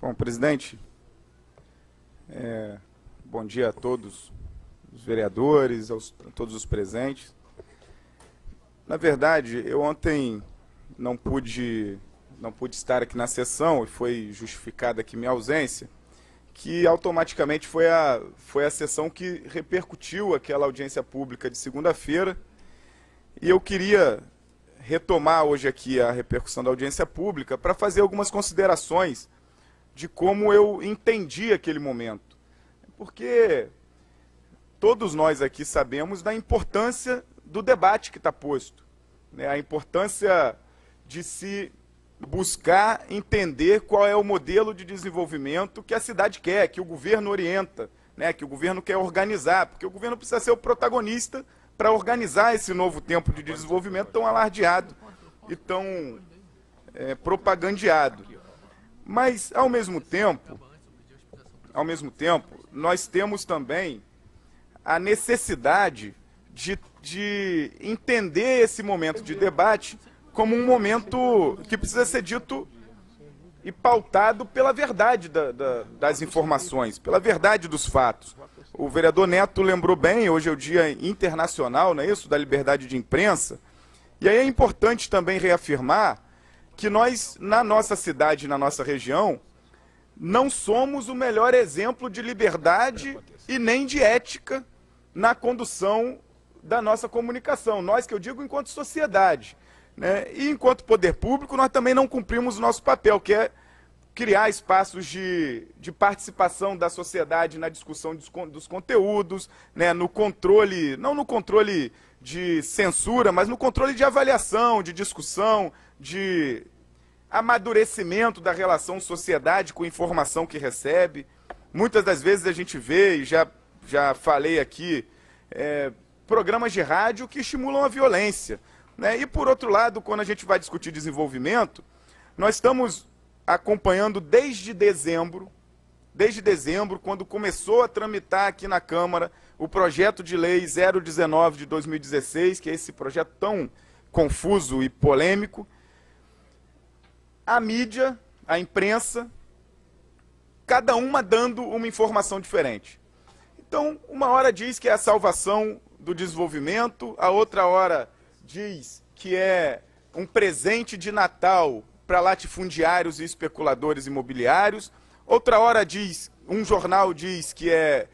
Bom, presidente, bom dia a todos os vereadores, a todos os presentes. Na verdade, eu ontem não pude estar aqui na sessão e foi justificada aqui minha ausência, que automaticamente foi a sessão que repercutiu aquela audiência pública de segunda-feira, e eu queria retomar hoje aqui a repercussão da audiência pública para fazer algumas considerações de como eu entendi aquele momento. Porque todos nós aqui sabemos da importância do debate que está posto, né? A importância de se buscar entender qual é o modelo de desenvolvimento que a cidade quer, que o governo orienta, né? Que o governo quer organizar, porque o governo precisa ser o protagonista para organizar esse novo tempo de desenvolvimento tão alardeado e tão propagandeado. Mas, ao mesmo tempo, nós temos também a necessidade de entender esse momento de debate como um momento que precisa ser dito e pautado pela verdade das informações, pela verdade dos fatos. O vereador Neto lembrou bem, hoje é o Dia Internacional, não é isso, da liberdade de imprensa, e aí é importante também reafirmar que nós, na nossa cidade, na nossa região, não somos o melhor exemplo de liberdade e nem de ética na condução da nossa comunicação. Nós, que eu digo, enquanto sociedade, né? E enquanto poder público, nós também não cumprimos o nosso papel, que é criar espaços de participação da sociedade na discussão dos conteúdos, né? No controle, não no controle de censura, mas no controle de avaliação, de discussão, de amadurecimento da relação sociedade com a informação que recebe. Muitas das vezes a gente vê, e já falei aqui, programas de rádio que estimulam a violência, né? E, por outro lado, quando a gente vai discutir desenvolvimento, nós estamos acompanhando desde dezembro, quando começou a tramitar aqui na Câmara o projeto de lei 019 de 2016, que é esse projeto tão confuso e polêmico, a mídia, a imprensa, cada uma dando uma informação diferente. Então, uma hora diz que é a salvação do desenvolvimento, a outra hora diz que é um presente de Natal para latifundiários e especuladores imobiliários, outra hora diz, um jornal diz que é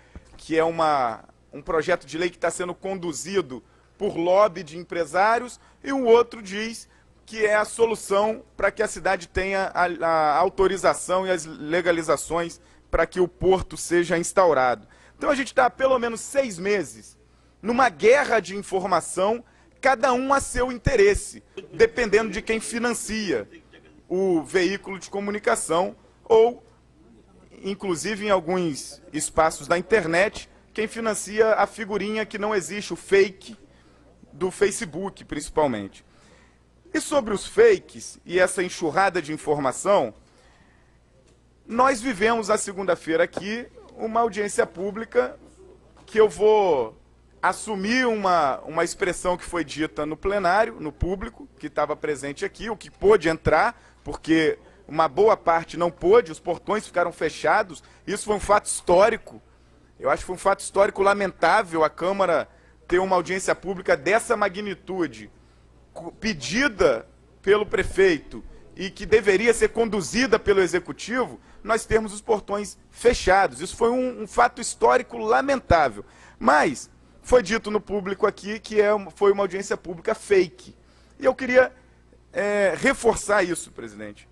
um projeto de lei que está sendo conduzido por lobby de empresários, e o outro diz que é a solução para que a cidade tenha a autorização e as legalizações para que o porto seja instaurado. Então a gente está há pelo menos 6 meses numa guerra de informação, cada um a seu interesse, dependendo de quem financia o veículo de comunicação ou, inclusive em alguns espaços da internet, quem financia a figurinha que não existe, o fake do Facebook, principalmente. E sobre os fakes e essa enxurrada de informação, nós vivemos a segunda-feira aqui uma audiência pública que eu vou assumir uma expressão que foi dita no plenário, no público, que estava presente aqui, o que pôde entrar, porque uma boa parte não pôde, os portões ficaram fechados. Isso foi um fato histórico. Eu acho que foi um fato histórico lamentável a Câmara ter uma audiência pública dessa magnitude, pedida pelo prefeito e que deveria ser conduzida pelo executivo, nós termos os portões fechados. Isso foi um fato histórico lamentável. Mas foi dito no público aqui que foi uma audiência pública fake. E eu queria reforçar isso, presidente.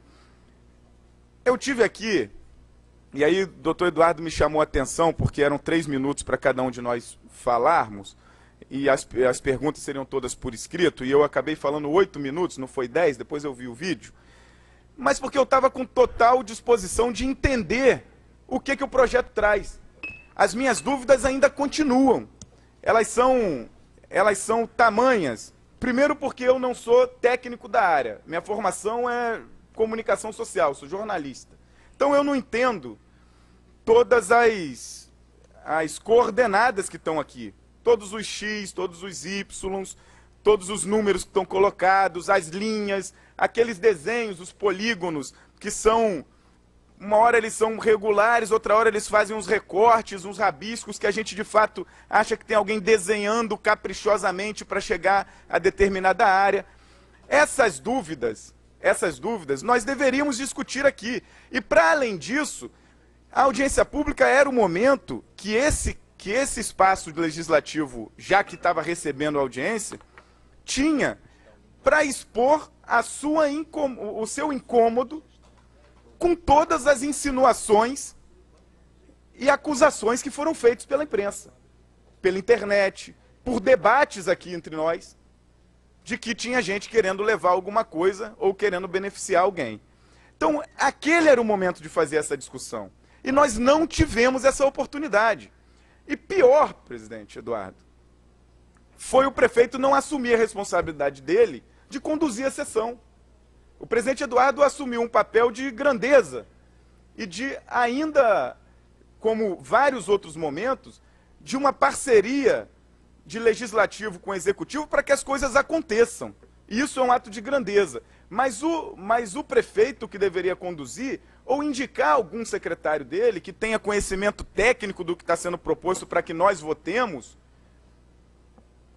Eu tive aqui, e aí o doutor Eduardo me chamou a atenção, porque eram 3 minutos para cada um de nós falarmos, e as perguntas seriam todas por escrito, e eu acabei falando 8 minutos, não foi 10, depois eu vi o vídeo, mas porque eu estava com total disposição de entender o que o projeto traz. As minhas dúvidas ainda continuam. Elas são tamanhas. Primeiro porque eu não sou técnico da área. Minha formação é comunicação social, sou jornalista. Então eu não entendo todas as coordenadas que estão aqui. Todos os X, todos os Y, todos os números que estão colocados, as linhas, aqueles desenhos, os polígonos, que são uma hora eles são regulares, outra hora eles fazem uns recortes, uns rabiscos que a gente de fato acha que tem alguém desenhando caprichosamente para chegar a determinada área. Essas dúvidas nós deveríamos discutir aqui. E para além disso, a audiência pública era o momento que esse espaço legislativo, já que estava recebendo audiência, tinha para expor o seu incômodo com todas as insinuações e acusações que foram feitas pela imprensa, pela internet, por debates aqui entre nós, de que tinha gente querendo levar alguma coisa ou querendo beneficiar alguém. Então, aquele era o momento de fazer essa discussão. E nós não tivemos essa oportunidade. E pior, presidente Eduardo, foi o prefeito não assumir a responsabilidade dele de conduzir a sessão. O presidente Eduardo assumiu um papel de grandeza e de ainda, como vários outros momentos, de uma parceria de legislativo com o executivo para que as coisas aconteçam. E isso é um ato de grandeza. Mas o prefeito que deveria conduzir, ou indicar algum secretário dele que tenha conhecimento técnico do que está sendo proposto para que nós votemos,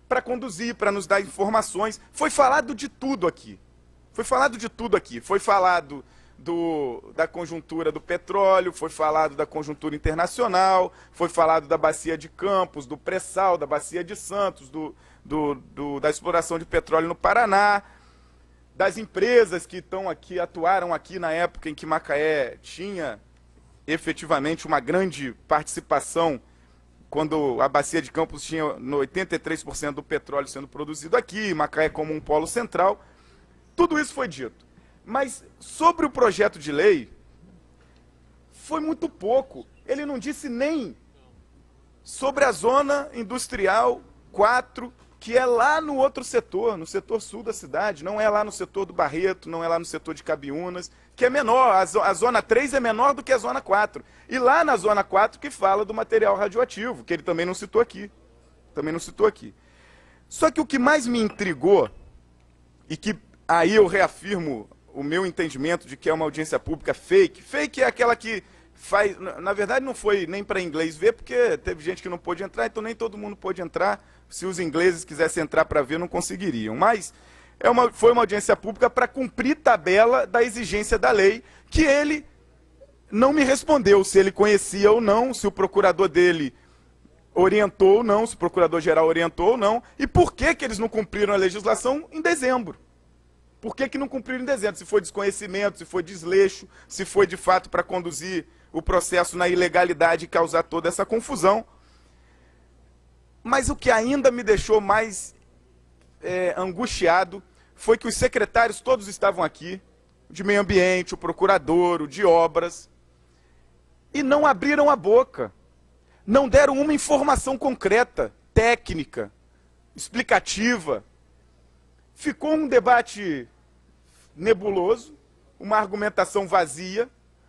para conduzir, para nos dar informações. Foi falado de tudo aqui. Foi falado de tudo aqui. Foi falado da conjuntura do petróleo, foi falado da conjuntura internacional, foi falado da bacia de Campos, do pré-sal, da bacia de Santos, da exploração de petróleo no Paraná, das empresas que estão aqui, atuaram aqui na época em que Macaé tinha efetivamente uma grande participação, quando a bacia de Campos tinha 83% do petróleo sendo produzido aqui, Macaé como um polo central. Tudo isso foi dito. Mas sobre o projeto de lei, foi muito pouco. Ele não disse nem sobre a zona industrial 4, que é lá no outro setor, no setor sul da cidade, não é lá no setor do Barreto, não é lá no setor de Cabiúnas, que é menor, a zona 3 é menor do que a zona 4. E lá na zona 4 que fala do material radioativo, que ele também não citou aqui. Só que o que mais me intrigou, e que aí eu reafirmo o meu entendimento de que é uma audiência pública fake. Fake é aquela que faz... Na verdade, não foi nem para inglês ver, porque teve gente que não pôde entrar, então nem todo mundo pôde entrar. Se os ingleses quisessem entrar para ver, não conseguiriam. Mas foi uma audiência pública para cumprir tabela da exigência da lei, que ele não me respondeu se ele conhecia ou não, se o procurador dele orientou ou não, se o procurador-geral orientou ou não, e por que eles não cumpriram a legislação em dezembro. Por que não cumpriram em dezembro? Se foi desconhecimento, se foi desleixo, se foi de fato para conduzir o processo na ilegalidade e causar toda essa confusão. Mas o que ainda me deixou mais angustiado foi que os secretários todos estavam aqui, de meio ambiente, o procurador, o de obras, e não abriram a boca, não deram uma informação concreta, técnica, explicativa. Ficou um debate nebuloso, uma argumentação vazia,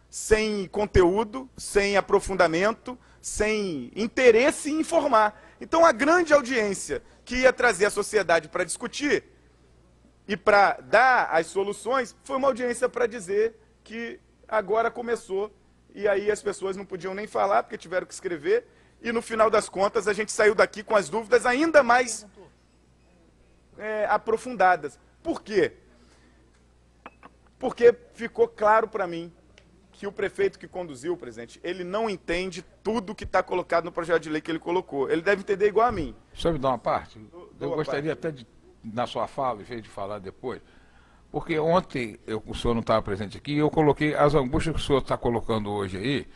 sem conteúdo, sem aprofundamento, sem interesse em informar. Então a grande audiência que ia trazer a sociedade para discutir e para dar as soluções, foi uma audiência para dizer que agora começou, e aí as pessoas não podiam nem falar, porque tiveram que escrever, e no final das contas a gente saiu daqui com as dúvidas ainda mais aprofundadas. Por quê? Porque ficou claro para mim que o prefeito que conduziu, presidente, ele não entende tudo que está colocado no projeto de lei que ele colocou. Ele deve entender igual a mim. O senhor me dá uma parte? Eu gostaria até de, na sua fala, em vez de falar depois, porque ontem, o senhor não estava presente aqui, eu coloquei as angústias que o senhor está colocando hoje aí,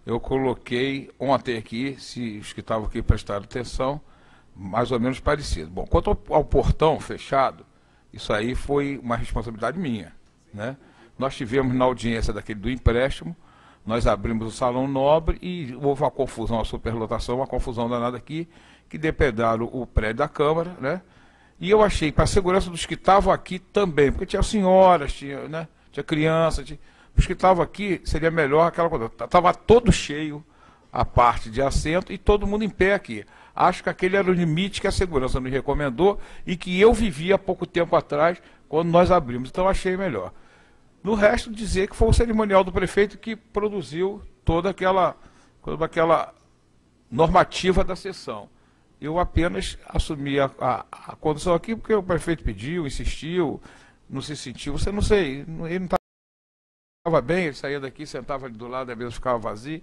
eu coloquei ontem aqui, se os que estavam aqui prestaram atenção, mais ou menos parecido. Bom, quanto ao portão fechado, isso aí foi uma responsabilidade minha, né? Nós tivemos na audiência daquele do empréstimo, nós abrimos o salão nobre e houve uma confusão, uma superlotação, uma confusão danada aqui, que depredaram o prédio da Câmara, né? E eu achei, para a segurança dos que estavam aqui também, porque tinha senhoras, tinha crianças, os que estavam aqui, seria melhor aquela coisa. Estava todo cheio a parte de assento e todo mundo em pé aqui. Acho que aquele era o limite que a segurança nos recomendou e que eu vivi há pouco tempo atrás, quando nós abrimos. Então, achei melhor. No resto, dizer que foi o cerimonial do prefeito que produziu toda aquela normativa da sessão. Eu apenas assumi a condução aqui porque o prefeito pediu, insistiu, não se sentiu, você não sei, ele não estava bem, ele saía daqui, sentava ali do lado, a mesa ficava vazia.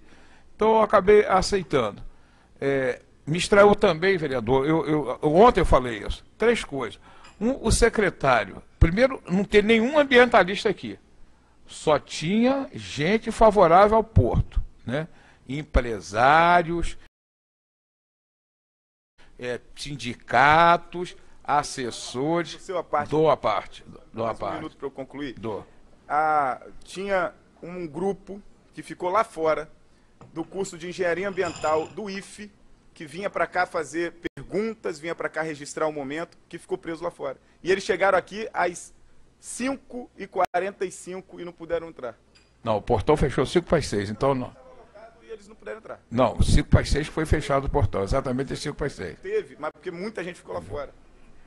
Então eu acabei aceitando. Me extraiu também, vereador, ontem eu falei isso, 3 coisas. O secretário, primeiro, não tem nenhum ambientalista aqui. Só tinha gente favorável ao porto, né? Empresários, sindicatos, assessores. Dou a parte. Um minuto para eu concluir. Dou. Tinha um grupo que ficou lá fora do curso de Engenharia Ambiental do IFE, que vinha para cá fazer perguntas, vinha para cá registrar o momento, que ficou preso lá fora. E eles chegaram aqui às 5h45 e não puderam entrar. Não, o portão fechou 5 para as 6, então não. E eles não puderam entrar. Não, 5 para as 6 foi fechado o portão, exatamente 5 para as 6. Teve, mas porque muita gente ficou lá fora.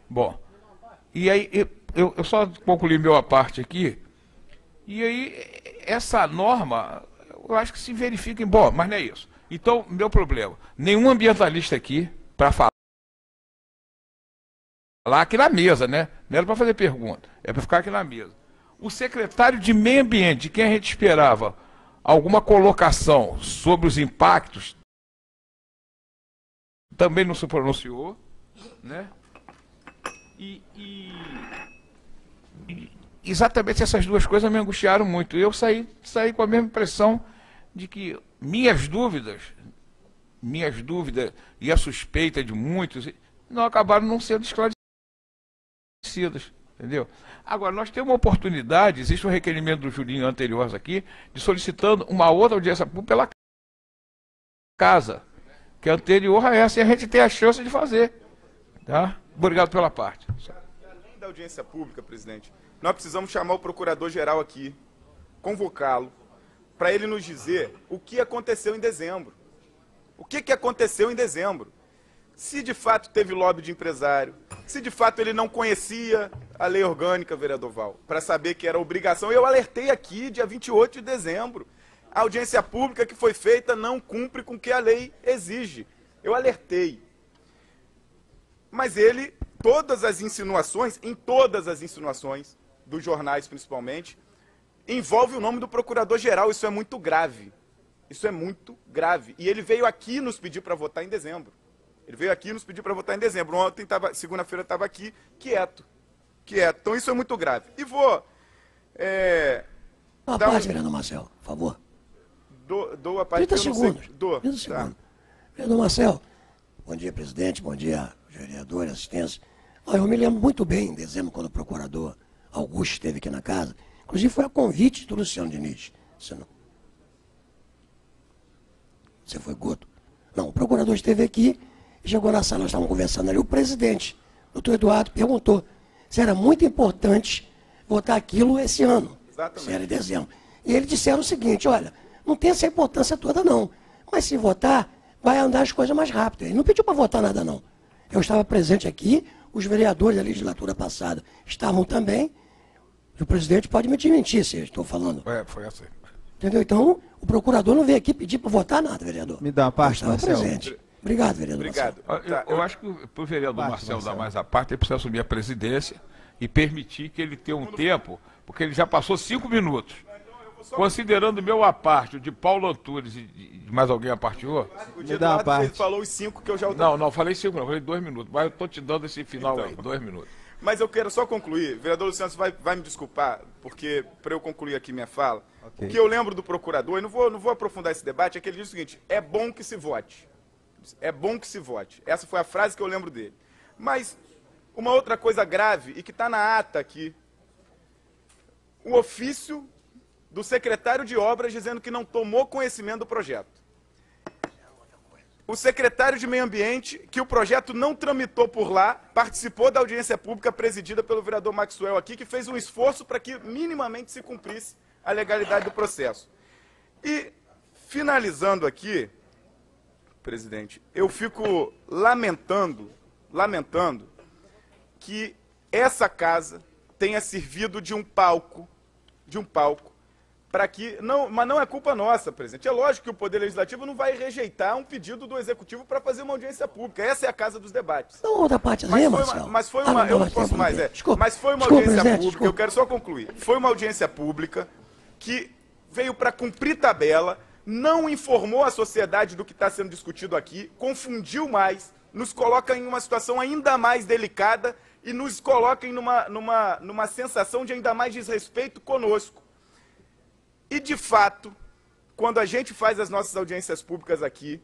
Bom, e aí eu só concluí meu parte aqui, e aí essa norma, eu acho que se verifica em bom, mas não é isso. Então, meu problema, nenhum ambientalista aqui para falar aqui na mesa, né? Não era para fazer pergunta, é para ficar aqui na mesa. O secretário de Meio Ambiente, de quem a gente esperava alguma colocação sobre os impactos, também não se pronunciou, né? E exatamente essas duas coisas me angustiaram muito. Eu saí com a mesma impressão de que minhas dúvidas e a suspeita de muitos não acabaram não sendo esclarecidas, entendeu? Agora, nós temos uma oportunidade, existe um requerimento do Julinho anterior aqui, de solicitando uma outra audiência pública pela casa, que é anterior a essa, e a gente tem a chance de fazer. Tá? Obrigado pela parte. Além da audiência pública, presidente, nós precisamos chamar o procurador-geral aqui, convocá-lo, para ele nos dizer o que aconteceu em dezembro. O que aconteceu em dezembro? Se de fato teve lobby de empresário, se de fato ele não conhecia a lei orgânica, vereador Val, para saber que era obrigação. Eu alertei aqui, dia 28 de dezembro, a audiência pública que foi feita não cumpre com o que a lei exige. Eu alertei. Mas ele, todas as insinuações, dos jornais principalmente, envolve o nome do procurador-geral. Isso é muito grave. Isso é muito grave. E ele veio aqui nos pedir para votar em dezembro. Ontem, segunda-feira, estava aqui, quieto. Então, isso é muito grave. E vou... Uma parte, vereador Marcel, por favor. Dou a parte. 30 segundos. 30 segundos. Tá. Vereador Marcel, bom dia, presidente, bom dia, vereador, assistência. Eu me lembro muito bem, em dezembro, quando o procurador Augusto esteve aqui na casa. Inclusive, foi a convite do Luciano Diniz. Você foi Guto? Não, o procurador esteve aqui, chegou na sala, nós estávamos conversando ali, o presidente, o doutor Eduardo, perguntou se era muito importante votar aquilo esse ano. Exatamente. Se era em dezembro. E eles disseram o seguinte, olha, não tem essa importância toda não, mas se votar, vai andar as coisas mais rápido. Ele não pediu para votar nada não. Eu estava presente aqui, os vereadores da legislatura passada estavam também, e o presidente pode me desmentir se eu estou falando. Foi assim. Entendeu? Então, o procurador não veio aqui pedir para votar nada, vereador. Me dá uma parte, Marcelo. Presente. Obrigado, vereador. Obrigado. Eu acho que para o vereador Marcelo dar mais a parte, ele precisa assumir a presidência e permitir que ele tenha um tempo, porque ele já passou 5 minutos. Considerando meu a parte, o de Paulo Antunes e de mais alguém a parteou? Me dá uma parte. Ele falou os 5 que eu já... Não, falei 5 não, falei 2 minutos, mas eu estou te dando esse final então, aí, 2 minutos. Mas eu quero só concluir, vereador Luciano, você vai me desculpar, porque para eu concluir aqui minha fala, okay. O que eu lembro do procurador, e não vou aprofundar esse debate, é que ele diz o seguinte, é bom que se vote. É bom que se vote. Essa foi a frase que eu lembro dele. Mas uma outra coisa grave, e que está na ata aqui, o ofício do secretário de obras dizendo que não tomou conhecimento do projeto. O secretário de Meio Ambiente, que o projeto não tramitou por lá, participou da audiência pública presidida pelo vereador Maxwell aqui, que fez um esforço para que minimamente se cumprisse a legalidade do processo. E, finalizando aqui, presidente, eu fico lamentando que essa casa tenha servido de um palco de um palco para que... Não, mas não é culpa nossa, presidente. É lógico que o Poder Legislativo não vai rejeitar um pedido do Executivo para fazer uma audiência pública. Essa é a casa dos debates. Não, outra parte Marcelo. Mas foi uma... eu não posso mais, Desculpa, mas foi uma audiência pública, eu quero só concluir. Foi uma audiência pública que veio para cumprir tabela, não informou a sociedade do que está sendo discutido aqui, confundiu mais, nos coloca em uma situação ainda mais delicada e nos coloca em numa sensação de ainda mais desrespeito conosco. E, de fato, quando a gente faz as nossas audiências públicas aqui,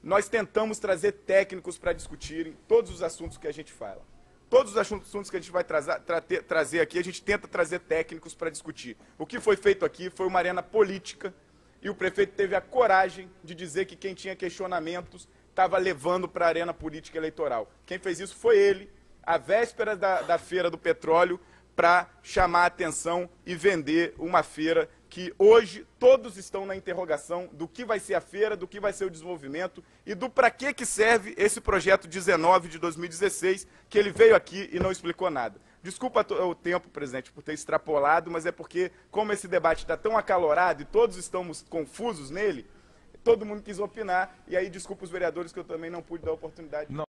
nós tentamos trazer técnicos para discutirem todos os assuntos que a gente fala. Todos os assuntos que a gente vai trazer aqui, a gente tenta trazer técnicos para discutir. O que foi feito aqui foi uma arena política e o prefeito teve a coragem de dizer que quem tinha questionamentos estava levando para a arena política eleitoral. Quem fez isso foi ele, à véspera da Feira do Petróleo, para chamar a atenção e vender uma feira que hoje todos estão na interrogação do que vai ser a feira, do que vai ser o desenvolvimento e do para que serve esse projeto 19 de 2016, que ele veio aqui e não explicou nada. Desculpa o tempo, presidente, por ter extrapolado, mas é porque, como esse debate está tão acalorado e todos estamos confusos nele, todo mundo quis opinar, e aí desculpa os vereadores que eu também não pude dar oportunidade.